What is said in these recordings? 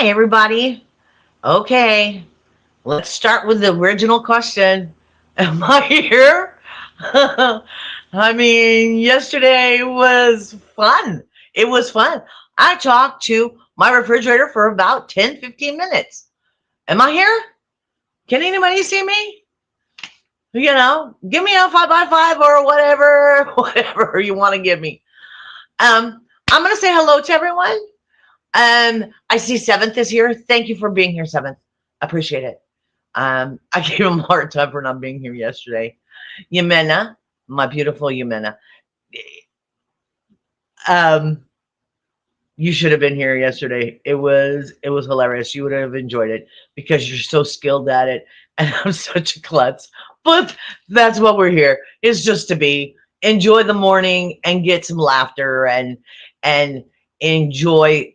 Hi, everybody. Okay, let's start with the original question. Am I here? I mean, yesterday was fun. It was fun. I talked to my refrigerator for about 10, 15 minutes. Am I here? Can anybody see me? Give me a 5 by 5 or whatever, whatever you want to give me. I'm going to say hello to everyone. I see Seventh is here. Thank you for being here, Seventh. Appreciate it. I gave him a hard time for not being here yesterday. Yemena, my beautiful Yemena. Um, you should have been here yesterday. It was hilarious. You would have enjoyed it because you're so skilled at it, and I'm such a klutz. But that's what we're here. Is just to be enjoy the morning and get some laughter and enjoy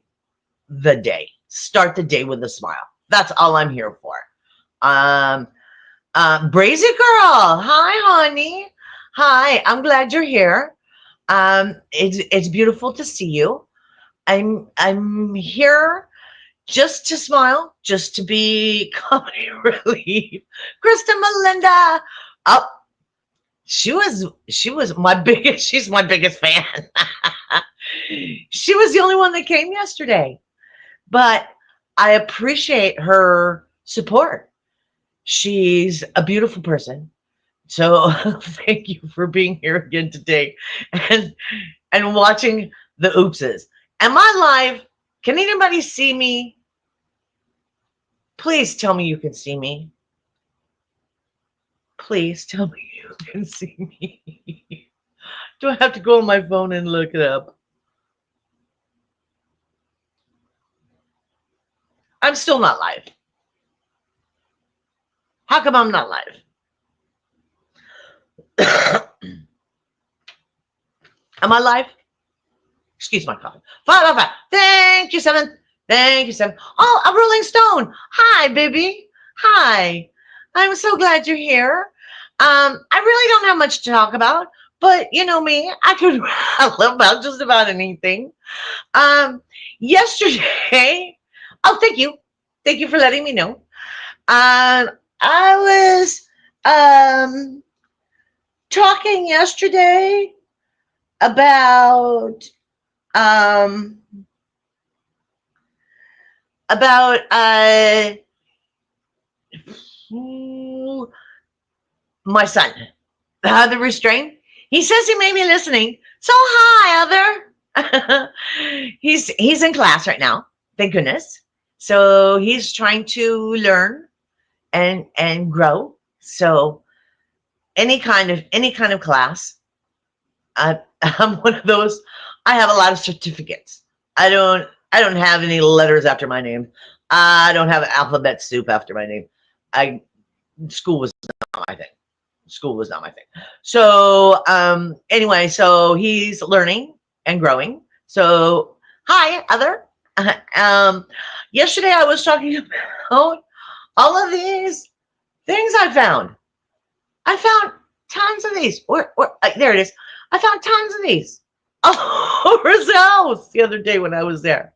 the day. Start the day with a smile. That's all I'm here for. Um, Brazy girl, hi, honey. Hi, I'm glad you're here. It's beautiful to see you. I'm here just to smile, just to be comedy relief. Krista Melinda. Oh, she was my biggest. She's my biggest fan. She was the only one that came yesterday, but I appreciate her support. She's a beautiful person. So thank you for being here again today and watching the oopses. Am I live? Can anybody see me? Please tell me you can see me. Please tell me you can see me. Do I have to go on my phone and look it up? I'm still not live. How come I'm not live? Am I live? Excuse my cough. 5 Thank you, Seven. Thank you, Seven. Oh, a Rolling Stone. Hi, baby. Hi. I'm so glad you're here. I really don't have much to talk about, but you know me, I could rattle about just about anything. Yesterday, oh, thank you. Thank you for letting me know. I was talking yesterday about um, about my son, the restraint. He says he may be listening. So hi, Other. He's in class right now. Thank goodness. So he's trying to learn and grow. So any kind of class. I'm one of those. I have a lot of certificates. I don't have any letters after my name. I don't have alphabet soup after my name. I School was not my thing. School was not my thing. So anyway, so he's learning and growing. So hi, Other. um, Yesterday I was talking about all of these things I found. I found tons of these. There it is. I found tons of these all over his house the other day when I was there.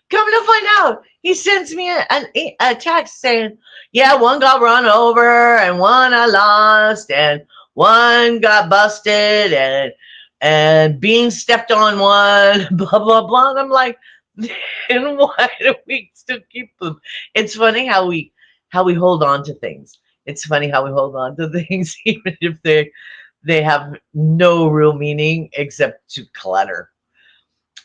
Come to find out, he sends me a text saying, yeah, one got run over and one I lost and one got busted and Bean stepped on one, blah, blah, blah. And I'm like, then why do we still keep them? It's funny how we hold on to things. It's funny how we hold on to things even if they have no real meaning except to clutter.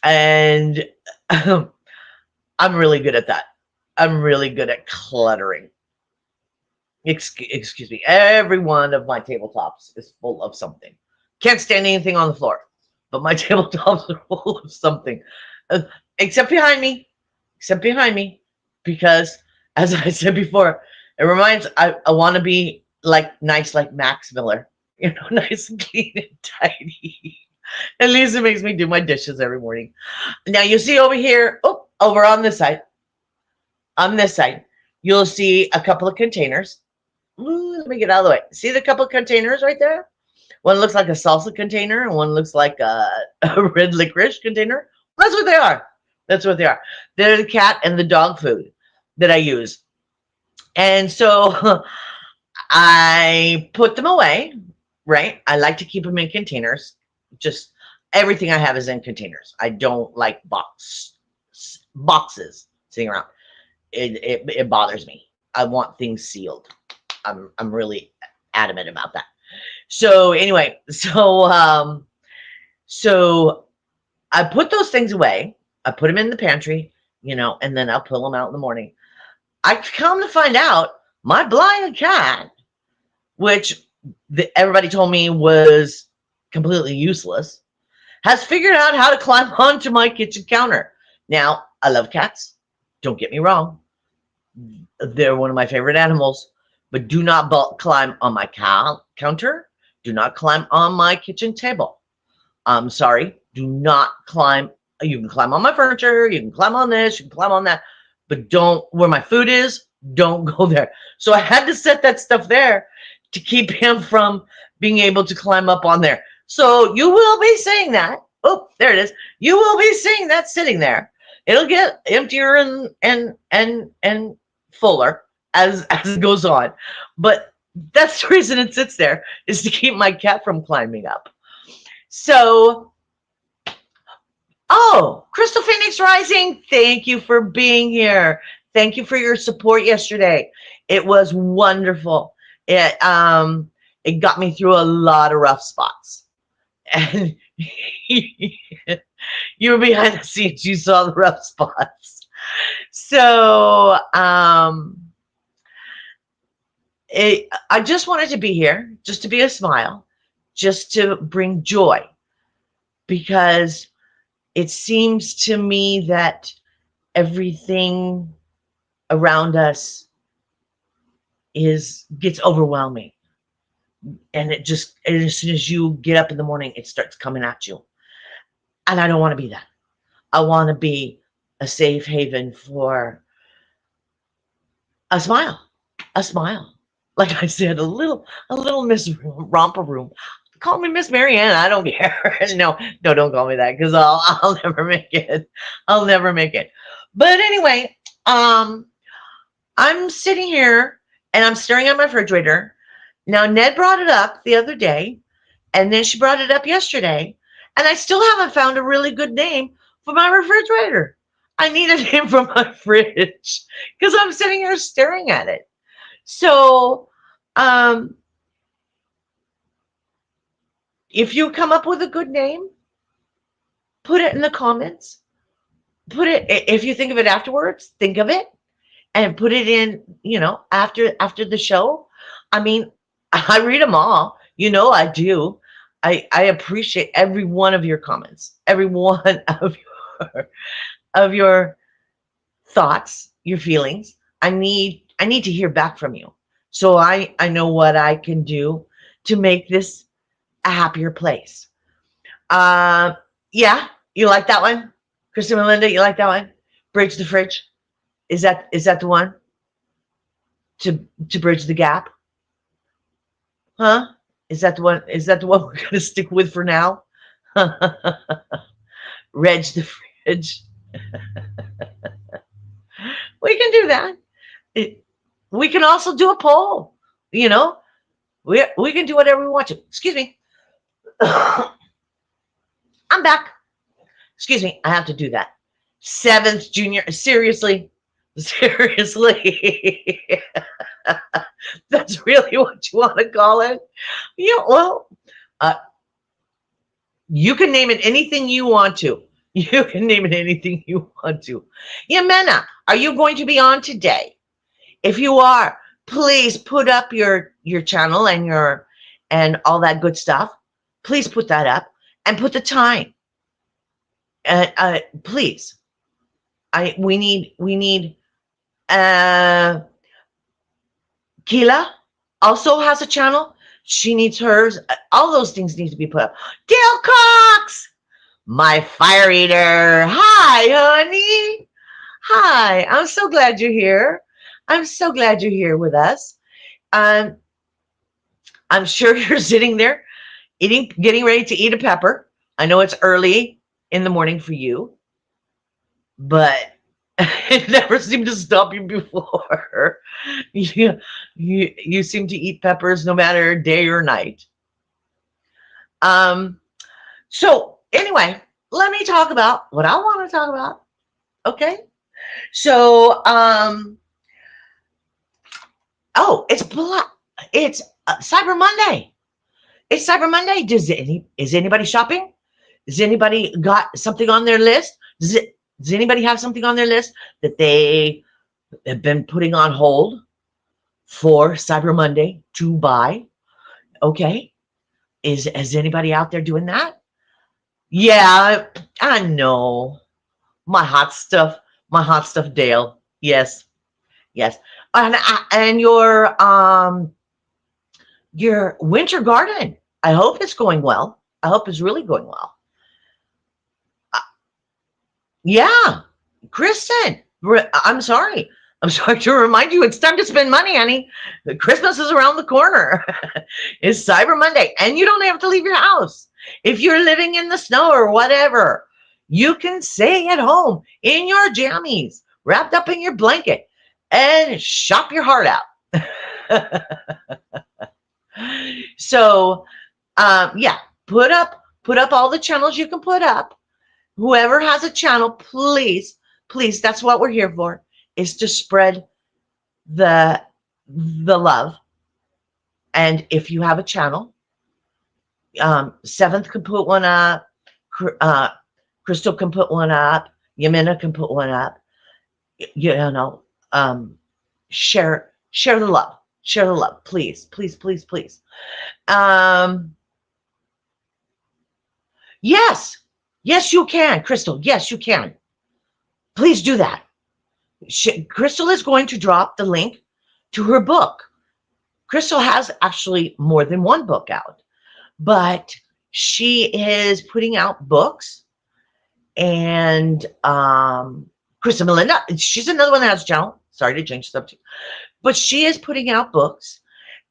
And I'm really good at that. I'm really good at cluttering. Excuse me. Every one of my tabletops is full of something. Can't stand anything on the floor, but my tabletops are full of something. Uh, except behind me. Except behind me. Because, as I said before, it reminds, I want to be like nice like Max Miller. Nice and clean and tidy. At least it makes me do my dishes every morning. Now you see over here, over on this side, you'll see a couple of containers. Ooh, let me get out of the way. See the couple of containers right there? One looks like a salsa container and one looks like a red licorice container. That's what they are. That's what they are. They're the cat and the dog food that I use. And so I put them away, right? I like to keep them in containers. Just everything I have is in containers. I don't like boxes sitting around. It bothers me. I want things sealed. I'm really adamant about that. So anyway, so I put those things away. I put them in the pantry, and then I'll pull them out in the morning. I come to find out my blind cat, which everybody told me was completely useless, has figured out how to climb onto my kitchen counter. Now, I love cats. Don't get me wrong. They're one of my favorite animals, but do not climb on my counter. Do not climb on my kitchen table. I'm sorry. Do not climb. You can climb on my furniture. You can climb on this. You can climb on that. But don't, where my food is, don't go there. So I had to set that stuff there to keep him from being able to climb up on there. So you will be seeing that. Oh, there it is. You will be seeing that sitting there. It'll get emptier and fuller as it goes on. But that's the reason it sits there, is to keep my cat from climbing up. So, oh, Crystal Phoenix Rising, thank you for being here. Thank you for your support yesterday. It was wonderful. It got me through a lot of rough spots. And you were behind the scenes, you saw the rough spots. So I just wanted to be here, just to be a smile, just to bring joy, because it seems to me that everything around us gets overwhelming. And as soon as you get up in the morning, it starts coming at you. And I don't want to be that. I want to be a safe haven for a smile. Like I said, a little Miss Romper Room. Call me Miss Marianne. I don't care. No, don't call me that, because I'll never make it. I'll never make it. But anyway, I'm sitting here and I'm staring at my refrigerator. Now, Ned brought it up the other day, and then she brought it up yesterday, and I still haven't found a really good name for my refrigerator. I need a name for my fridge because I'm sitting here staring at it. So, if you come up with a good name, put it in the comments. If you think of it afterwards, think of it and put it in, after the show. I mean, I read them all. I do. I appreciate every one of your comments, every one of your thoughts, your feelings. I need to hear back from you, so I know what I can do to make this a happier place. Yeah, you like that one, Kristen Melinda? You like that one? Bridge the fridge. Is that the one to bridge the gap? Huh? Is that the one? Is that the one we're gonna stick with for now? Reg the fridge. We can do that. We can also do a poll. We can do whatever we want to. Excuse me. I'm back. Excuse me. I have to do that. Seventh junior. Seriously. That's really what you want to call it? Yeah, well, you can name it anything you want to. You can name it anything you want to. Yamena, are you going to be on today? If you are, please put up your channel and all that good stuff. Please put that up and put the time. Please. We need Keela also has a channel. She needs hers. All those things need to be put up. Dale Cox, my fire eater. Hi, honey. Hi. I'm so glad you're here. I'm so glad you're here with us. I'm sure you're sitting there getting ready to eat a pepper. I know it's early in the morning for you. but it never seemed to stop you before. you, you seem to eat peppers no matter day or night. Um, so anyway, let me talk about what I want to talk about. Okay. So, oh, it's Cyber Monday. It's Cyber Monday. Is anybody shopping? Does anybody got something on their list? Does anybody have something on their list that they have been putting on hold for Cyber Monday to buy? Okay. Is anybody out there doing that? Yeah, I know. My hot stuff, my hot stuff, Dale. Yes, yes. And your winter garden. I hope it's going well. I hope it's really going well. Uh, yeah, Kristen. I'm sorry. I'm sorry to remind you. It's time to spend money, honey. Christmas is around the corner. It's Cyber Monday, and you don't have to leave your house. If you're living in the snow or whatever, you can stay at home in your jammies, wrapped up in your blanket, and shop your heart out. So, yeah, put up all the channels you can put up. Whoever has a channel, please, please, that's what we're here for, is to spread the love. And if you have a channel, Seventh can put one up, uh, Crystal can put one up, Yamina can put one up. You know, share the love, please, please, please, please. Um, yes, yes, you can, Crystal. Yes, you can. Please do that. Crystal is going to drop the link to her book. Crystal has actually more than one book out, but she is putting out books. And Krista Melinda, she's another one that has a channel. Sorry to change the subject, but she is putting out books,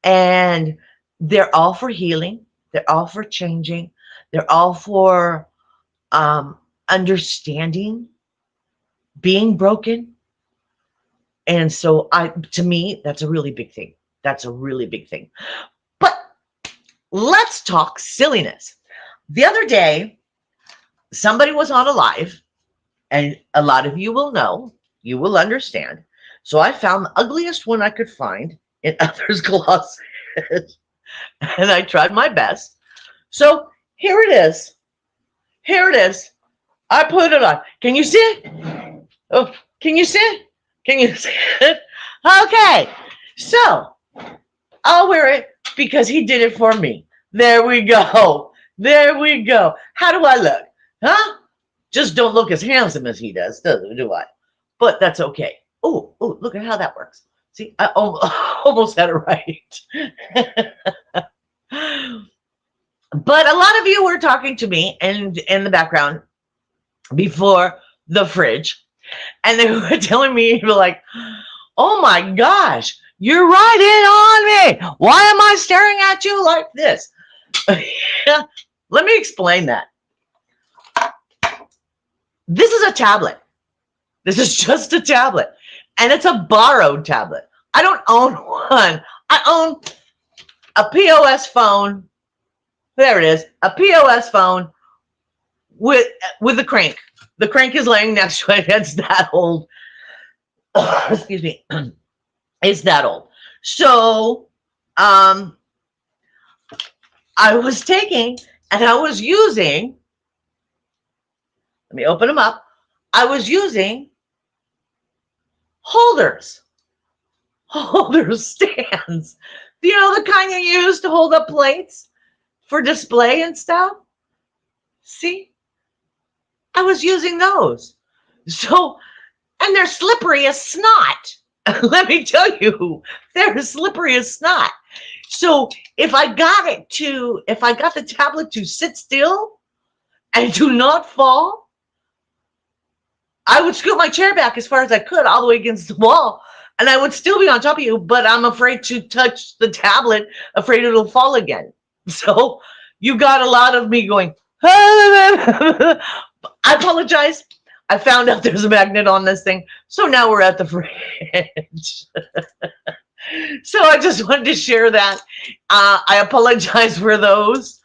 and they're all for healing. They're all for changing. They're all for understanding being broken. And so to me, that's a really big thing. That's a really big thing. But let's talk silliness. The other day, somebody was on a live, and a lot of you will know, you will understand. So I found the ugliest one I could find in others' closet, and I tried my best. So here it is. Here it is. I put it on. Can you see it? Oh, can you see it? Can you see it? Okay. So I'll wear it because he did it for me. There we go. There we go. How do I look? Huh? Just don't look as handsome as he does, do I? But that's okay. Oh, look at how that works. See, I almost had it right. But a lot of you were talking to me and in the background before the fridge, and they were telling me, like, oh my gosh, you're right in on me. Why am I staring at you like this? Let me explain that. This is a tablet. This is just a tablet. And it's a borrowed tablet. I don't own one. I own a POS phone. There it is. A POS phone with the crank. The crank is laying next to it. It's that old. Excuse me. It's that old. So I was taking and I was using, let me open them up. I was using holders stands. Do you know the kind you use to hold up plates for display and stuff? See, I was using those. So, and they're slippery as snot. Let me tell you, they're slippery as snot. So if I got the tablet to sit still and do not fall, I would scoot my chair back as far as I could, all the way against the wall, and I would still be on top of you, but I'm afraid to touch the tablet, afraid it'll fall again. So you got a lot of me going, I apologize. I found out there's a magnet on this thing, so now we're at the fridge. So I just wanted to share that. I apologize for those.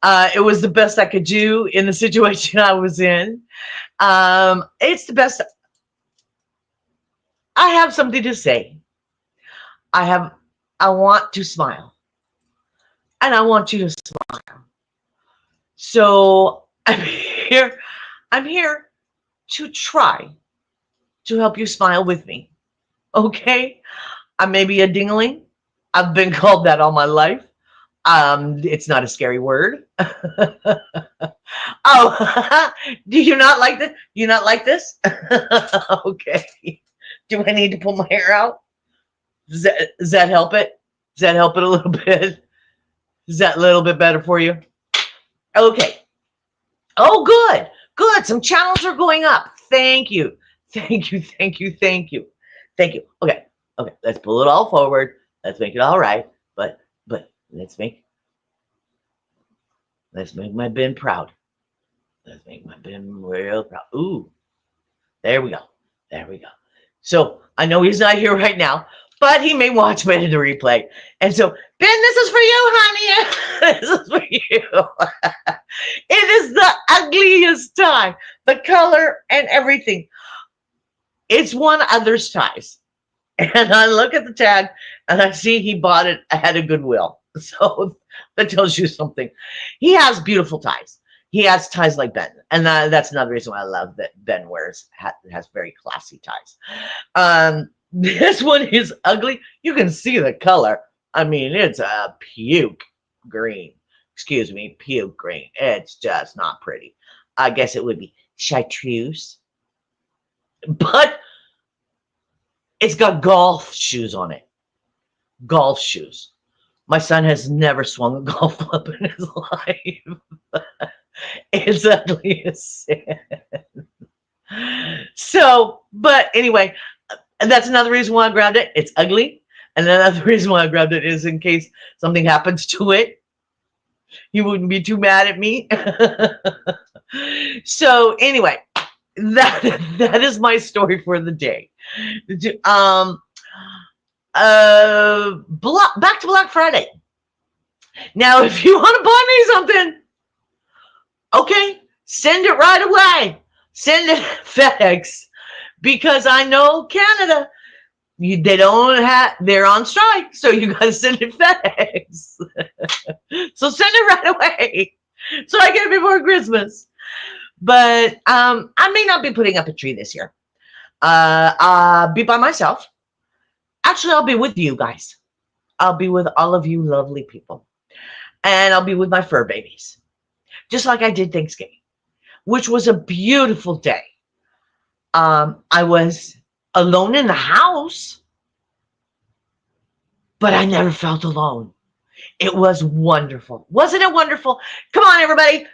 It was the best I could do in the situation I was in. It's the best. I have something to say. I have. I want to smile, and I want you to smile. So I'm here. I'm here to try to help you smile with me. Okay? I may be a dingling. I've been called that all my life. It's not a scary word. Oh, do you not like this? Do you not like this? Okay. Do I need to pull my hair out? Does that help it? Does that help it a little bit? Is that a little bit better for you? Okay. Oh, good. Good. Some channels are going up. Thank you. Thank you. Thank you. Thank you. Thank you. Okay. Okay. Let's pull it all forward. Let's make it all right. But let's make my Ben proud. Let's make my Ben real proud. Ooh. There we go. There we go. So I know he's not here right now, but he may watch me in the replay. And so, Ben, this is for you, honey. This is for you. It is the ugliest tie. The color and everything. It's one other's ties. And I look at the tag and I see he bought it at a Goodwill. So that tells you something. He has beautiful ties. He has ties like Ben. And that's another reason why I love that Ben has very classy ties. This one is ugly. You can see the color. I mean, it's a puke green. Excuse me, puke green. It's just not pretty. I guess it would be chartreuse. But it's got golf shoes on it. Golf shoes. My son has never swung a golf club in his life. It's ugly as sin. So, but anyway, that's another reason why I grabbed it. It's ugly. And another reason why I grabbed it is in case something happens to it. You wouldn't be too mad at me. So anyway, that is my story for the day. Back to Black Friday. Now, if you want to buy me something, okay, send it right away. Send it FedEx, because I know Canada, they're on strike, so you got to send it FedEx. So send it right away, so I get it before Christmas. But I may not be putting up a tree this year. I'll be by myself. Actually, I'll be with you guys. I'll be with all of you lovely people. And I'll be with my fur babies. Just like I did Thanksgiving, which was a beautiful day. I was alone in the house, but I never felt alone. It was wonderful. Wasn't it wonderful? Come on, everybody.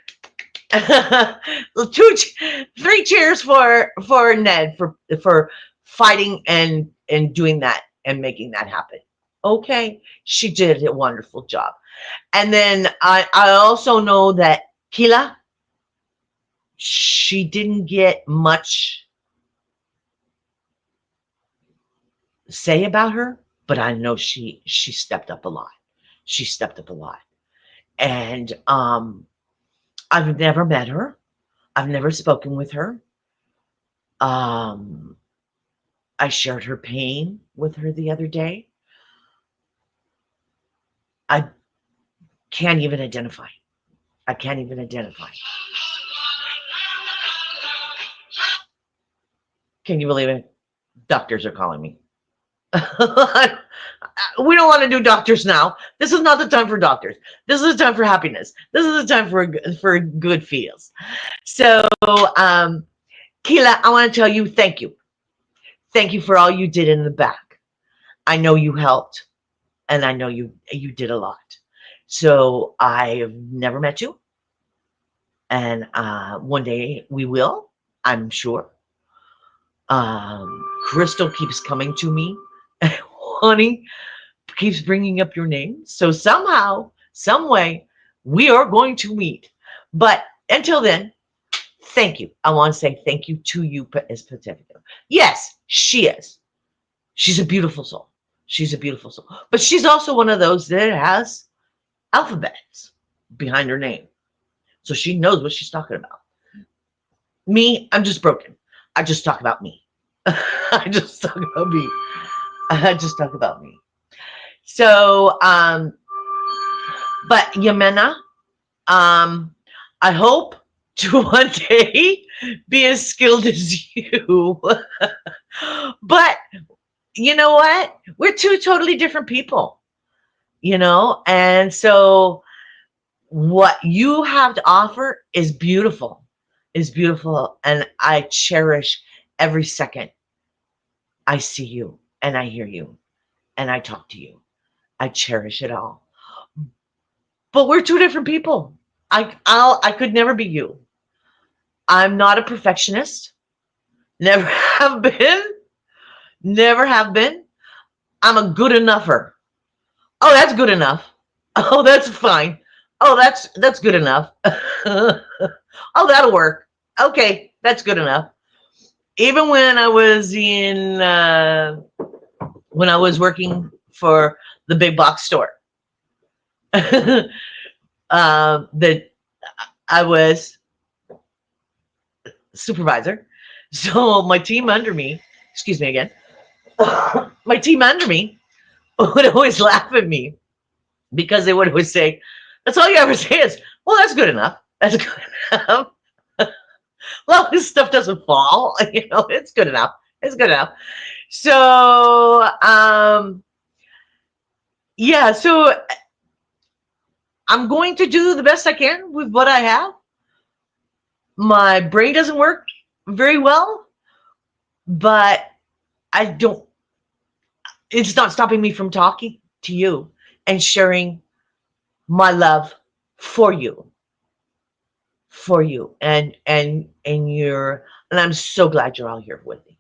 3 cheers for Ned for fighting and doing that and making that happen. Okay, she did a wonderful job. And then I also know that Kila, she didn't get much say about her, but I know she stepped up a lot. She stepped up a lot. And I've never met her. I've never spoken with her. I shared her pain with her the other day. I can't even identify. I can't even identify. Can you believe it? Doctors are calling me. We don't want to do doctors now. This is not the time for doctors. This is the time for happiness. This is the time for good feels. So, Keila, I want to tell you thank you. Thank you for all you did in the back. I know you helped, and I know you did a lot. So I've never met you, and one day we will, I'm sure. Crystal keeps coming to me. Honey keeps bringing up your name. So somehow, some way, we are going to meet. But until then, Thank you. I want to say thank you to you as Pacifica. Yes, she is. She's a beautiful soul. She's a beautiful soul. But she's also one of those that has alphabets behind her name. So she knows what she's talking about. Me, I'm just broken. I just talk about me. I just talk about me. I just talk about me. So, but Yamena, I hope to one day be as skilled as you. But you know what? We're two totally different people, and so what you have to offer is beautiful, and I cherish every second I see you and I hear you and I talk to you. I cherish it all. But we're two different people. I could never be you. I'm not a perfectionist. Never have been. Never have been. I'm a good enougher. Oh, that's good enough. Oh, that's fine. Oh, that's good enough. Oh, that'll work. Okay, that's good enough. Even when I was when I was working for the big box store, that I was supervisor. So my team under me, excuse me again, my team under me would always laugh at me because they would always say, that's all you ever say is, well, that's good enough. That's good enough. Well, this stuff doesn't fall. It's good enough. It's good enough. So, yeah, so I'm going to do the best I can with what I have. My brain doesn't work very well, but I don't, it's not stopping me from talking to you and sharing my love for you, and I'm so glad you're all here with me.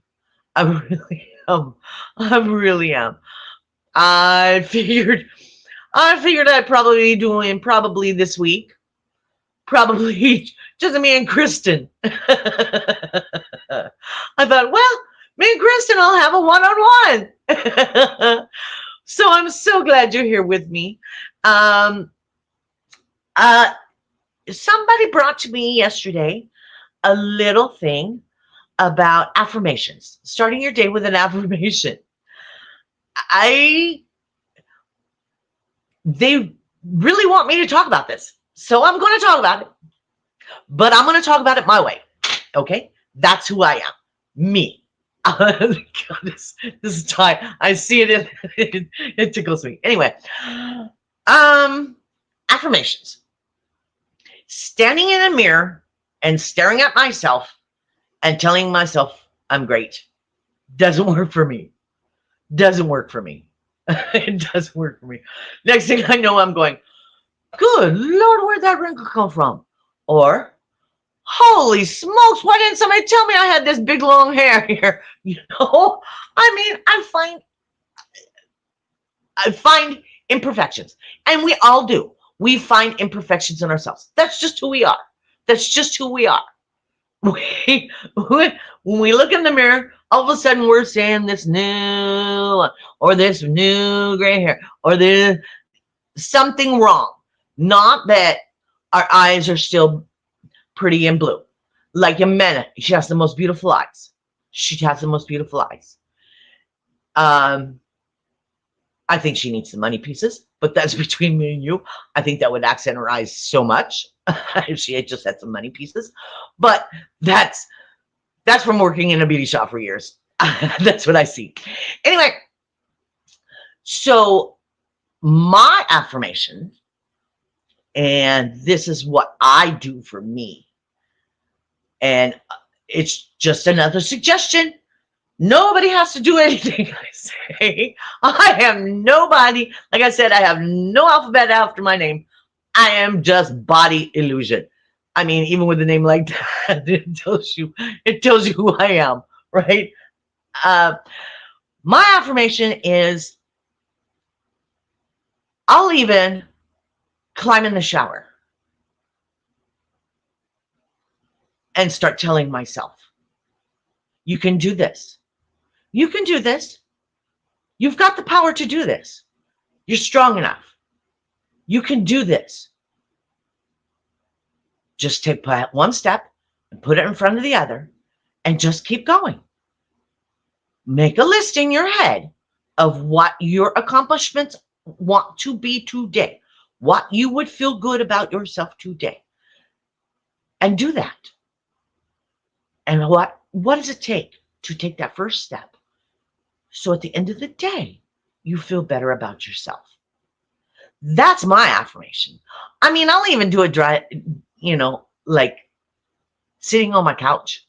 I really am. I really am. I figured I'd probably be doing probably this week. Probably just me and Kristen. I thought, well, me and Kristen will have a one-on-one. So I'm so glad you're here with me. Um, uh, Somebody brought to me yesterday a little thing about affirmations, starting your day with an affirmation. I They really want me to talk about this, so I'm going to talk about it, but I'm going to talk about it my way. Okay, that's who I am, me. God, this is time. I see it. It tickles me. Anyway, affirmations. Standing in a mirror and staring at myself and telling myself I'm great doesn't work for me. Doesn't work for me. It doesn't work for me. Next thing I know, I'm going, good Lord, where'd that wrinkle come from? Or, holy smokes, why didn't somebody tell me I had this big long hair here? I mean, I find imperfections, and we all do. We find imperfections in ourselves. That's just who we are. That's just who we are. When we look in the mirror, all of a sudden we're saying this new, or this new gray hair, or this something wrong. Not that our eyes are still pretty and blue. Like Yamena, she has the most beautiful eyes. She has the most beautiful eyes. I think she needs some money pieces, but that's between me and you. I think that would accent her eyes so much if she had just had some money pieces. But that's from working in a beauty shop for years. That's what I see. Anyway, so my affirmation, and this is what I do for me, and it's just another suggestion. Nobody has to do anything I say. I am nobody. Like I said, I have no alphabet after my name. I am just body illusion. I mean, even with a name like that, it tells you who I am, right? My affirmation is, I'll even climb in the shower. and start telling myself, you can do this. You can do this. You've got the power to do this. You're strong enough. You can do this. Just take one step and put it in front of the other and just keep going. Make a list in your head of what your accomplishments want to be today, what you would feel good about yourself today, and do that. And what does it take to take that first step? So at the end of the day, you feel better about yourself. That's my affirmation. I mean, I'll even do it like sitting on my couch.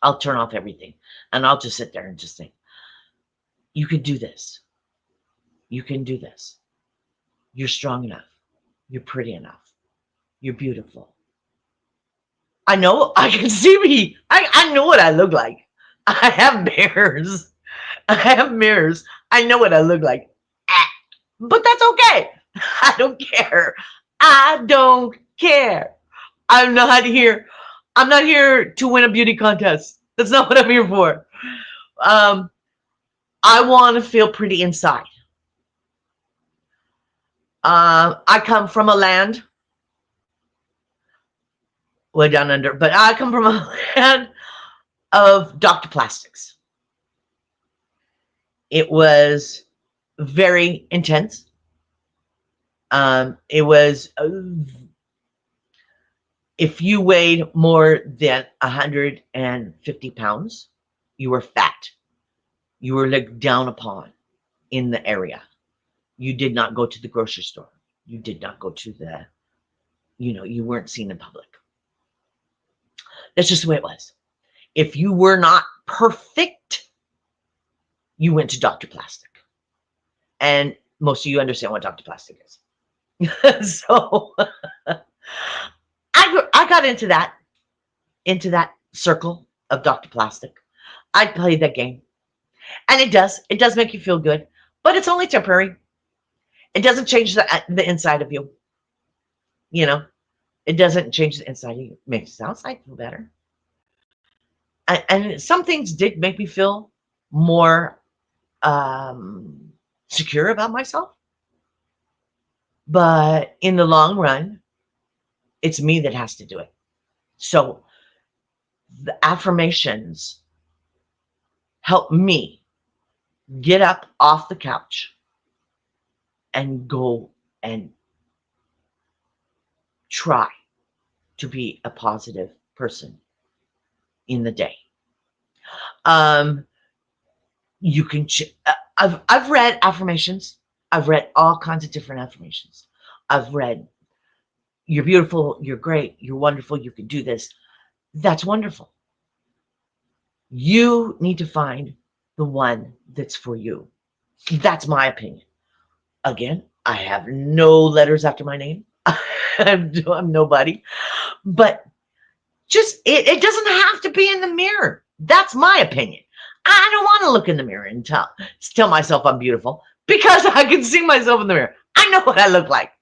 I'll turn off everything and I'll just sit there and just think, you can do this. You can do this. You're strong enough. You're pretty enough. You're beautiful. I know I can see me. I know what I look like. I have mirrors. I have mirrors. I know what I look like. But that's okay. I don't care. I don't care. I'm not here. I'm not here to win a beauty contest. That's not what I'm here for. I want to feel pretty inside. I come from a land way down under, but I come from a land of Dr. Plastics. It was very intense. It was, if you weighed more than 150 pounds, you were fat. You were looked down upon in the area. You did not go to the grocery store. You did not go to you weren't seen in public. That's just the way it was. If you were not perfect, you went to Dr. Plastic. And most of you understand what Dr. Plastic is. So I got into that circle of Dr. Plastic. I played that game. And it does make you feel good, but it's only temporary. It doesn't change the inside of you. It doesn't change the inside of you. It makes the outside feel better. And some things did make me feel more secure about myself. But in the long run, it's me that has to do it. So the affirmations help me get up off the couch and go and try to be a positive person in the day. You can. I've read affirmations. I've read all kinds of different affirmations. I've read, you're beautiful, you're great, you're wonderful, you can do this. That's wonderful. You need to find the one that's for you. That's my opinion. Again, I have no letters after my name. I'm nobody. But just, it doesn't have to be in the mirror. That's my opinion. I don't want to look in the mirror and tell myself I'm beautiful, because I can see myself in the mirror. I know what I look like,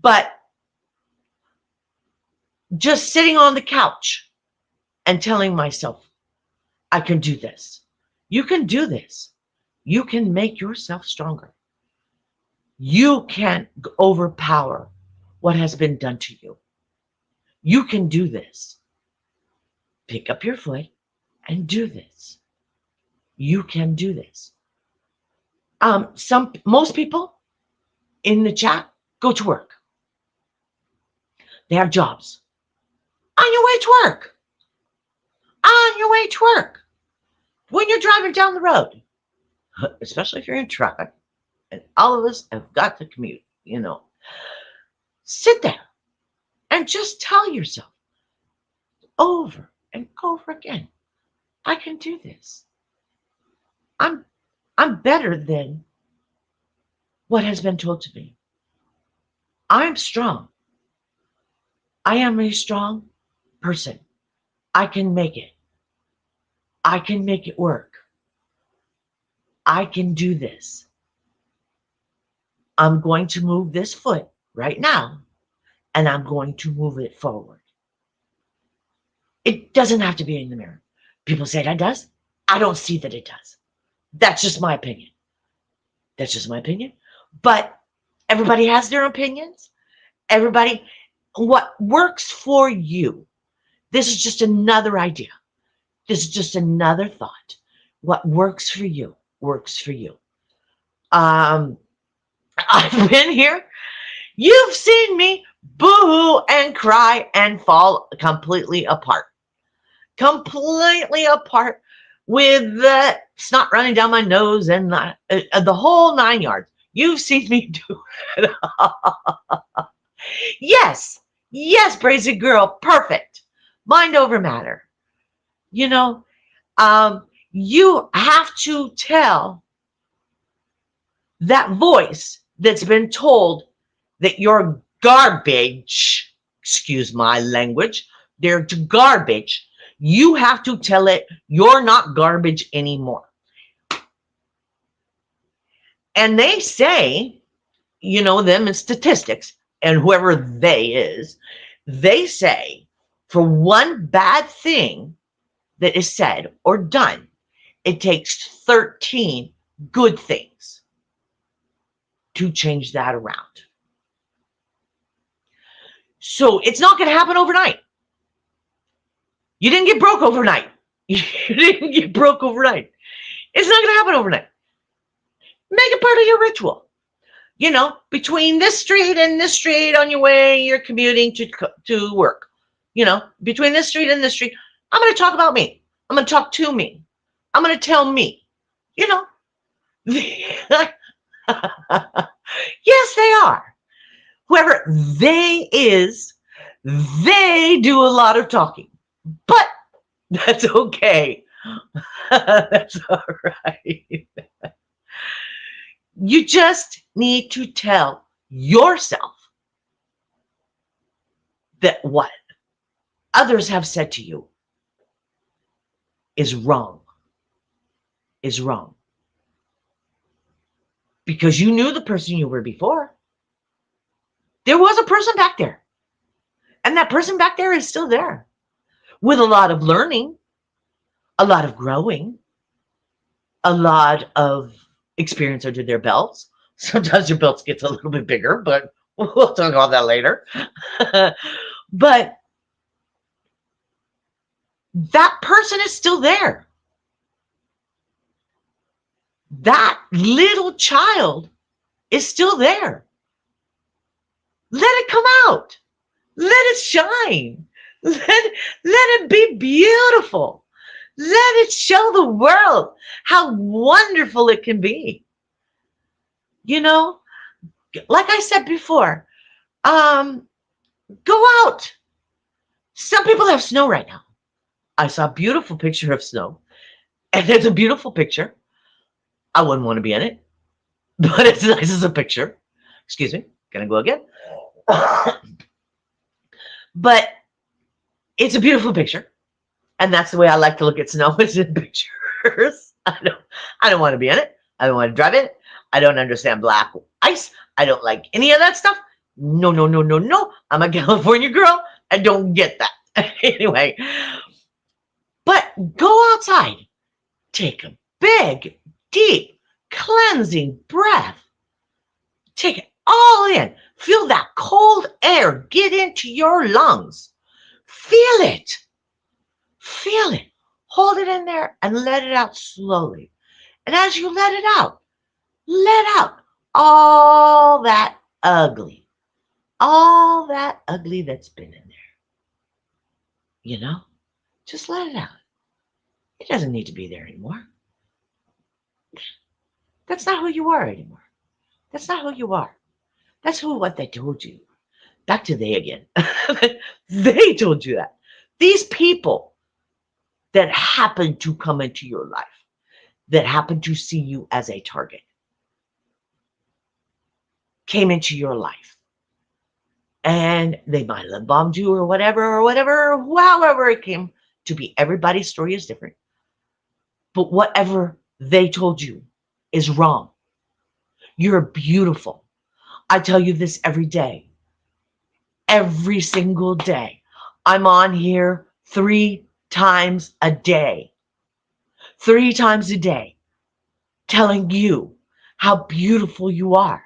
But just sitting on the couch and telling myself, I can do this. You can do this. You can make yourself stronger. You can overpower what has been done to you. You can do this. Pick up your foot and do this. You can do this. Most people in the chat go to work. They have jobs. On your way to work. On your way to work. When you're driving down the road, especially if you're in traffic, and all of us have got to commute, sit there and just tell yourself over and over again, I can do this. I'm better than what has been told to me. I'm strong. I am a strong person. I can make it. I can make it work. I can do this. I'm going to move this foot right now, and I'm going to move it forward. It doesn't have to be in the mirror. People say that does. I don't see that it does. That's just my opinion. That's just my opinion. But everybody has their opinions. Everybody, what works for you. This is just another idea. This is just another thought. What works for you works for you. I've been here. You've seen me boo-hoo and cry and fall completely apart. Completely apart with the snot running down my nose and the whole 9 yards. You've seen me do it. Yes, yes, Brazy Girl, perfect. Mind over matter. You know, you have to tell that voice that's been told that you're garbage, excuse my language, they're garbage. You have to tell it you're not garbage anymore. And they say, you know, them in statistics, and whoever they is, they say for one bad thing that is said or done, it takes 13 good things to change that around. So it's not going to happen overnight. You didn't get broke overnight. You didn't get broke overnight. It's not going to happen overnight. Make it part of your ritual. You know, between this street and this street on your way, you're commuting to work. You know, between this street and this street, I'm going to talk about me. I'm going to talk to me. I'm going to tell me. You know. Yes, they are. Whoever they is, they do a lot of talking. But that's okay. That's all right. You just need to tell yourself that what others have said to you is wrong. Is wrong. Because you knew the person you were before. There was a person back there. And that person back there is still there. With a lot of learning, a lot of growing, a lot of experience under their belts. Sometimes your belts gets a little bit bigger, but we'll talk about that later. But that person is still there. That little child is still there. Let it come out. Let it shine. Let it be beautiful. Let it show the world how wonderful it can be. You know, like I said before, go out. Some people have snow right now. I saw a beautiful picture of snow, and it's a beautiful picture. I wouldn't want to be in it, but it's nice as a picture. Excuse me, gonna go again. But it's a beautiful picture, and that's the way I like to look at snow, is in pictures. I don't want to be in it. I don't want to drive it. I don't understand black ice. I don't like any of that stuff. No, no, no, no, no. I'm a California girl. I don't get that. Anyway, but go outside. Take a big, deep, cleansing breath. Take it all in. Feel that cold air get into your lungs. Feel it. Feel it. Hold it in there and let it out slowly. And as you let out all that ugly that's been in there. You know, just let it out. It doesn't need to be there anymore. That's not who you are anymore. That's not who you are. That's what they told you. Back to they again. They told you that. These people that happen to come into your life, that happen to see you as a target, came into your life. And they might have bombed you or whatever, however it came to be. Everybody's story is different. But whatever they told you is wrong. You're beautiful. I tell you this every day. Every single day. I'm on here 3 times a day. 3 times a day. Telling you how beautiful you are.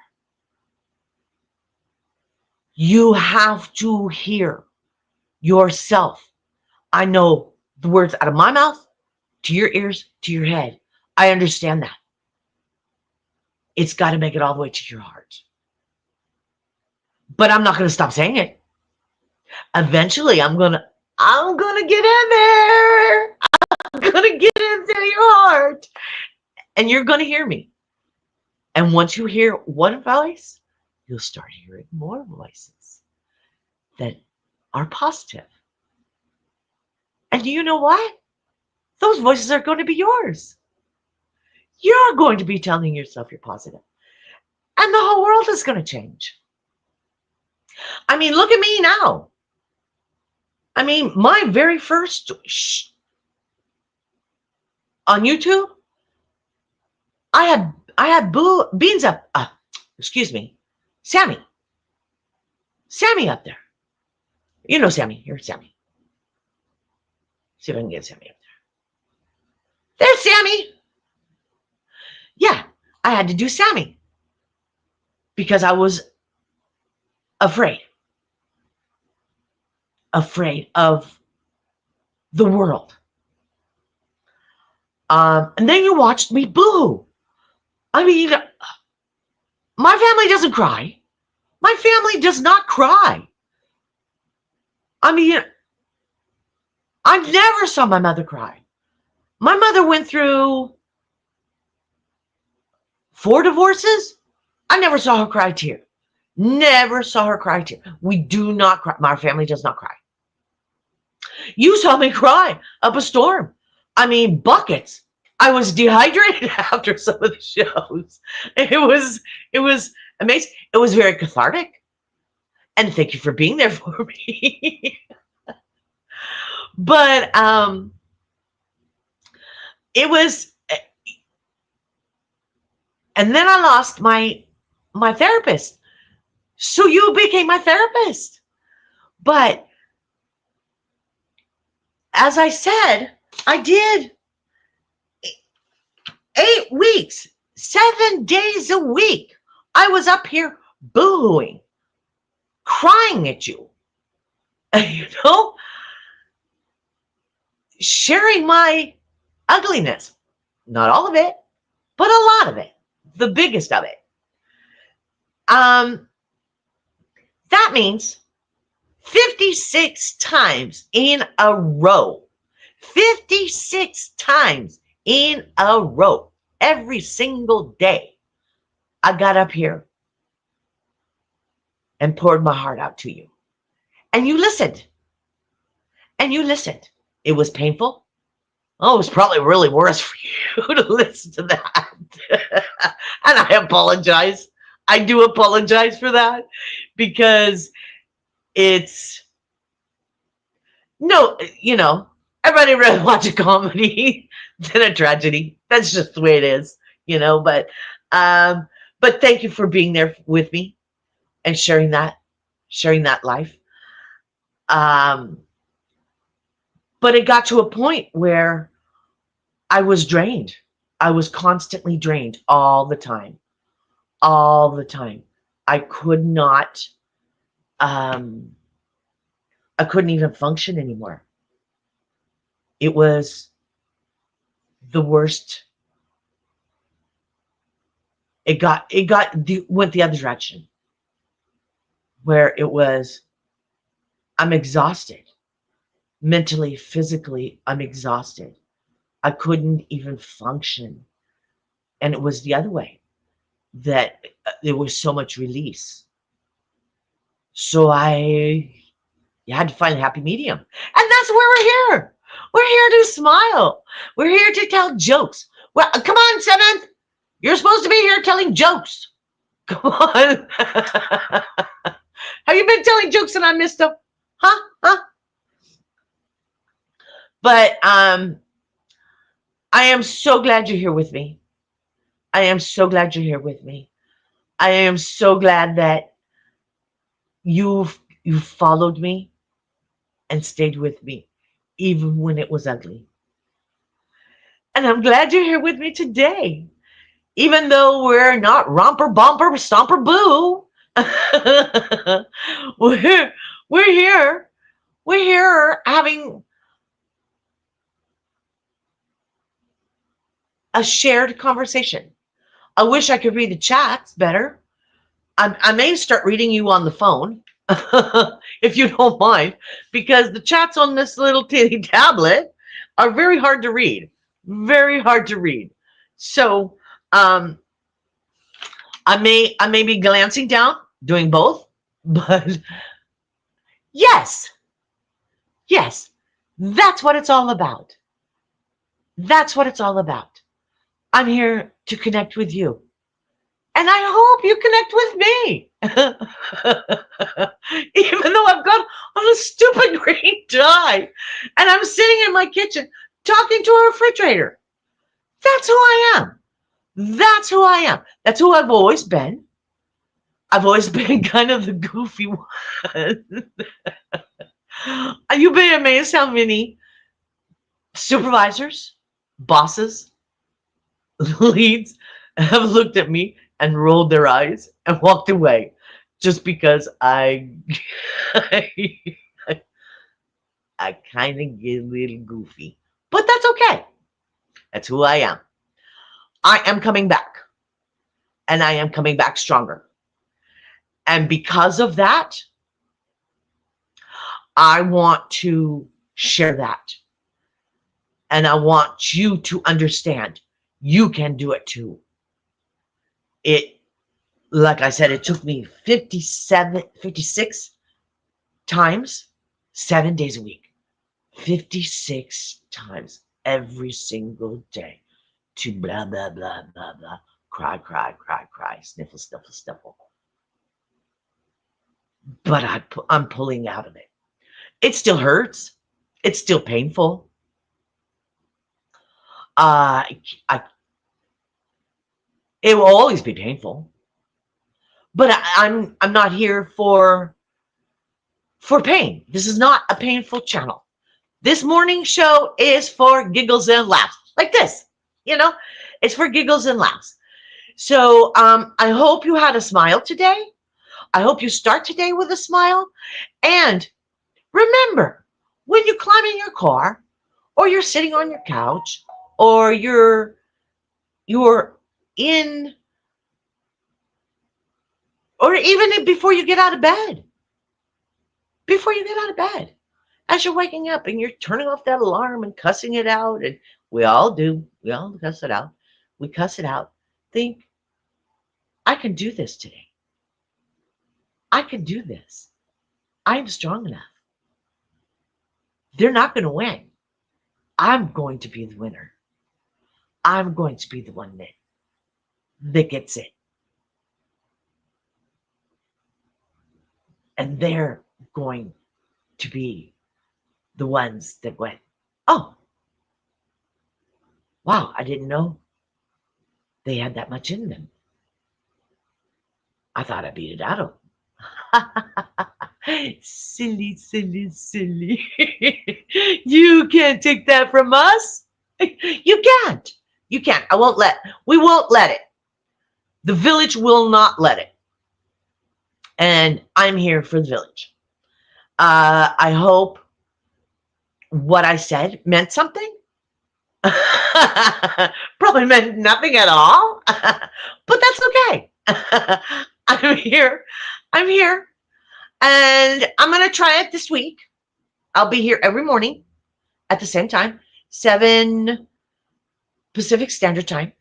You have to hear yourself. I know the words out of my mouth to your ears to your head. I understand that. It's got to make it all the way to your heart. But I'm not going to stop saying it. Eventually, I'm gonna get in there. I'm gonna get into your heart, and you're gonna hear me. And once you hear one voice, you'll start hearing more voices that are positive. And do you know what? Those voices are going to be yours. You're going to be telling yourself you're positive. And the whole world is going to change. I mean, look at me now. I mean, my very first on YouTube, I had Beans up. Excuse me, Sammy up there. You know Sammy. Here's Sammy. See if I can get Sammy up there. There's Sammy. Yeah, I had to do Sammy because I was afraid of the world. And then you watched me boo. I mean, my family doesn't cry. My family does not cry. I mean, I never saw my mother cry. My mother went through 4 divorces. I never saw her cry a tear. Never saw her cry a tear. We do not cry. My family does not cry. You saw me cry up a storm. I mean, buckets. I was dehydrated after some of the shows. It was amazing. It was very cathartic. And thank you for being there for me. But it was, and then I lost my therapist. So you became my therapist. But as I said, I did 8 weeks, 7 days a week. I was up here boohooing, crying at you, you know, sharing my ugliness. Not all of it, but a lot of it, the biggest of it. That means 56 times in a row. 56 times in a row. Every single day, I got up here and poured my heart out to you. And you listened. And you listened. It was painful. Oh, it was probably really worse for you to listen to that. And I apologize. I do apologize for that because it's, no, you know, everybody rather watch a comedy than a tragedy. That's just the way it is, you know, but thank you for being there with me and sharing that life. But it got to a point where I was drained. I was constantly drained all the time. All the time. I could not, I couldn't even function anymore. It was the worst. It went the other direction where it was, I'm exhausted. Mentally, physically, I'm exhausted. I couldn't even function. And it was the other way, that there was so much release. So you had to find a happy medium. And that's where we're here. We're here to smile. We're here to tell jokes. Well, come on, Seventh. You're supposed to be here telling jokes. Come on. Have you been telling jokes and I missed them? Huh? But I am so glad you're here with me. I am so glad you're here with me. I am so glad that you've followed me and stayed with me even when it was ugly. And I'm glad you're here with me today, even though we're not romper, bumper, stomper, boo. we're, we're here. We're here having a shared conversation. I wish I could read the chats better. I may start reading you on the phone, if you don't mind, because the chats on this little titty tablet are very hard to read. Very hard to read. So um, I may be glancing down, doing both, but yes, yes, that's what it's all about. That's what it's all about. I'm here to connect with you. And I hope you connect with me. Even though I've got on a stupid green tie and I'm sitting in my kitchen talking to a refrigerator. That's who I am. That's who I am. That's who I've always been. I've always been kind of the goofy one. You've been amazed how many supervisors, bosses, leads have looked at me and rolled their eyes and walked away just because I, I kind of get a little goofy. But that's okay. That's who I am. I am coming back, and I am coming back stronger. And because of that, I want to share that. And I want you to understand you can do it too. It, like I said, it took me 56 times, 7 days a week, 56 times every single day to blah, blah, blah, blah, blah, cry, cry, cry, cry, sniffle, sniffle, sniffle. But I'm pulling out of it. It still hurts. It's still painful. I it will always be painful. But I'm not here for pain. This is not a painful channel. This morning show is for giggles and laughs, like this. You know, it's for giggles and laughs. So I hope you had a smile today. I hope you start today with a smile. And remember, when you climb in your car, or you're sitting on your couch, or you're in, or even before you get out of bed, as you're waking up and you're turning off that alarm and cussing it out, and we all do, we all cuss it out. We cuss it out. Think, I can do this today. I can do this. I'm strong enough. They're not going to win. I'm going to be the winner. I'm going to be the one that gets it. And they're going to be the ones that went, oh, wow, I didn't know they had that much in them. I thought I beat it out of them. Silly, silly, silly. You can't take that from us. You can't. You can't. We won't let it. The village will not let it. And I'm here for the village. I hope what I said meant something. Probably meant nothing at all, but that's okay. I'm here. I'm here. And I'm going to try it this week. I'll be here every morning at the same time, 7 Pacific Standard Time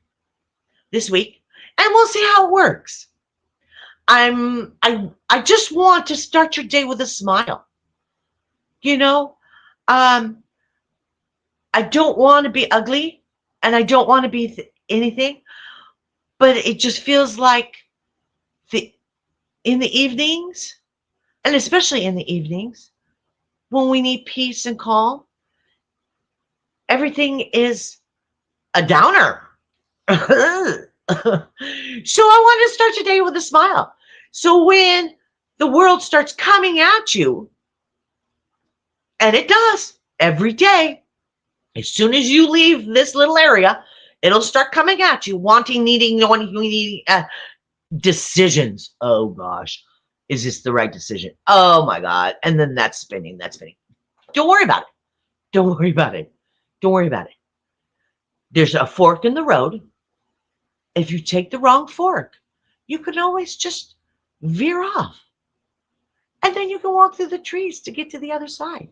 this week, and we'll see how it works. I just want to start your day with a smile. You know, I don't want to be ugly, and I don't want to be anything, but it just feels like in the evenings, and especially in the evenings, when we need peace and calm, everything is a downer. So I want to start today with a smile. So when the world starts coming at you, and it does, every day. As soon as you leave this little area, it'll start coming at you, wanting, needing, decisions. Oh gosh, is this the right decision? Oh my God. And then that's spinning, that's spinning. Don't worry about it. Don't worry about it. Don't worry about it. There's a fork in the road. If you take the wrong fork, you can always just veer off. And then you can walk through the trees to get to the other side.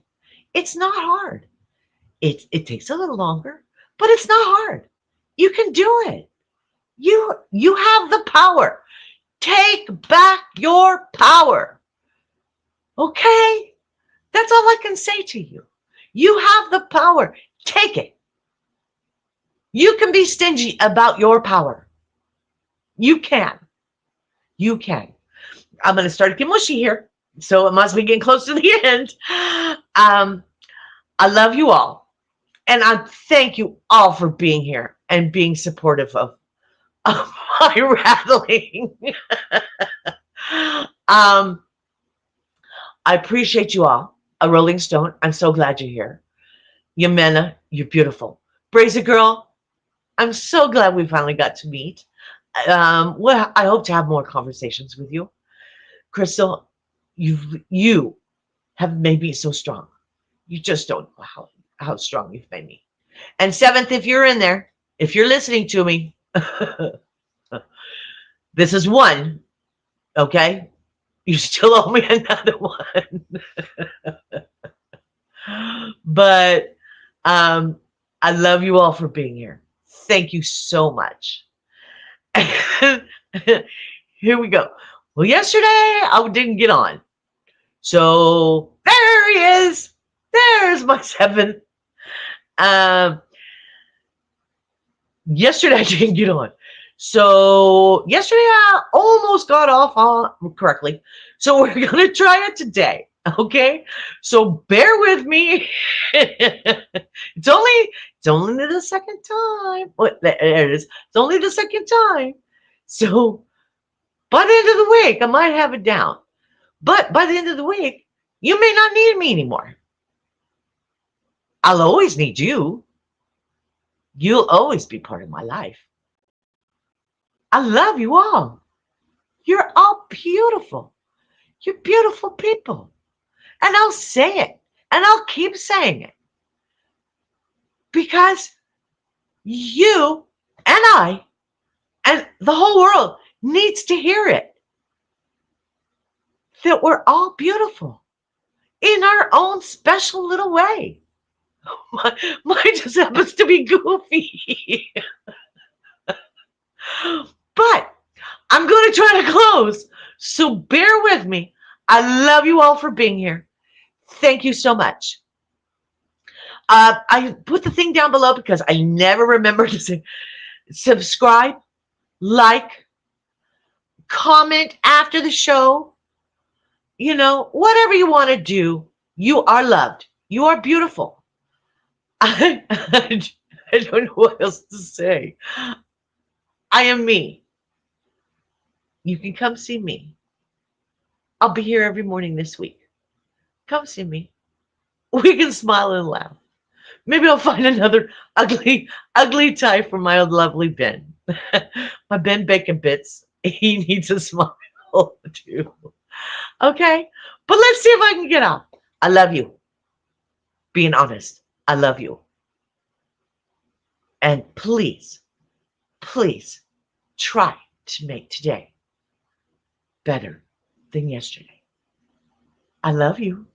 It's not hard. It takes a little longer, but it's not hard. You can do it. You have the power. Take back your power. Okay? That's all I can say to you. You have the power. Take it. You can be stingy about your power. You can. You can. I'm going to start getting mushy here, so it must be getting close to the end. I love you all. And I thank you all for being here and being supportive of my rattling. I appreciate you all. A Rolling Stone, I'm so glad you're here. Yamena, you're beautiful. Brazy Girl, I'm so glad we finally got to meet. Well, I hope to have more conversations with you. Crystal, you have made me so strong. You just don't know how strong you've made me. And seventh, if you're in there, if you're listening to me, this is one, okay? You still owe me another one. But I love you all for being here. Thank you so much. Here we go. Well, yesterday I didn't get on. So there he is. There's my seventh. Yesterday I didn't get on. So yesterday I almost got off on correctly. So we're going to try it today. Okay? So bear with me. It's only the second time. There it is. It's only the second time. So by the end of the week, I might have it down. But by the end of the week, you may not need me anymore. I'll always need you. You'll always be part of my life. I love you all. You're all beautiful. You're beautiful people. And I'll say it. And I'll keep saying it. Because you and I and the whole world needs to hear it. That we're all beautiful in our own special little way. Mine just happens to be goofy. But I'm going to try to close. So bear with me. I love you all for being here. Thank you so much. I put the thing down below because I never remember to say subscribe, like, comment after the show. You know, whatever you want to do, you are loved. You are beautiful. I don't know what else to say. I am me. You can come see me. I'll be here every morning this week. Come see me. We can smile and laugh. Maybe I'll find another ugly tie for my old lovely Ben. My BenBaconBits. He needs a smile too. Okay? But let's see if I can get off. I love you. Being honest, I love you. And please, please try to make today better than yesterday. I love you.